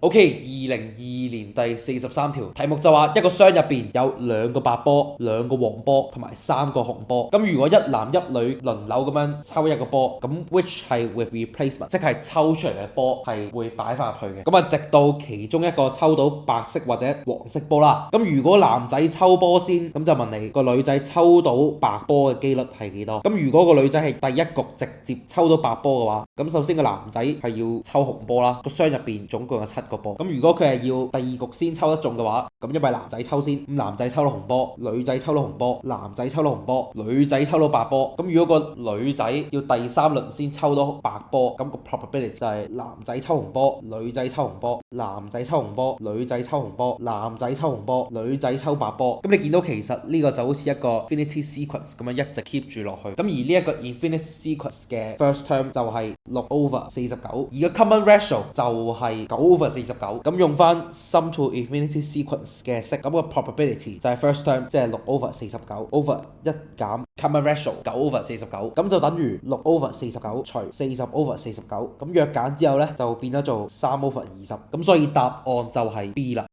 OK，2022年第43條題目就話一個箱入邊有2個白波、2個黃波同埋3個紅波。咁如果一男一女輪流咁樣抽一個波，咁 which 係 with replacement，即係抽出嚟嘅波係會擺翻入去嘅。咁啊，直到其中一個抽到白色或者黃色波啦。咁如果男仔抽波先，咁就問你個女仔抽到白波嘅機率係幾多？咁如果個女仔係第一局直接抽到白波嘅話，咁首先個男仔係要抽紅波啦。個箱入邊總共有7個波。咁如果佢係要第2局先抽得中嘅話，咁因為男仔抽先，咁男仔抽到紅波，女仔抽到紅波，男仔抽到紅波，女仔抽到白波。咁如果個女仔要第3輪先抽到白波，咁個 probability 就係男仔抽紅波，女仔抽紅波，男仔抽紅波，女仔抽紅波，男仔抽紅波，女仔抽白波。咁你見到其實呢個就好似一個 infinity sequence 咁樣一直 keep 住落去。咁而呢一個 infinity sequence 嘅 first term 就係6/49，而個 common ratio 就係9/49。咁用翻 sum to infinity sequence 嘅式，咁個 probability 就係 first term 即係6/49 over 1減 common ratio 9/49，咁就等於6/49除40/49。咁約減之後咧就變咗做3/20，咁所以答案就係 B 啦。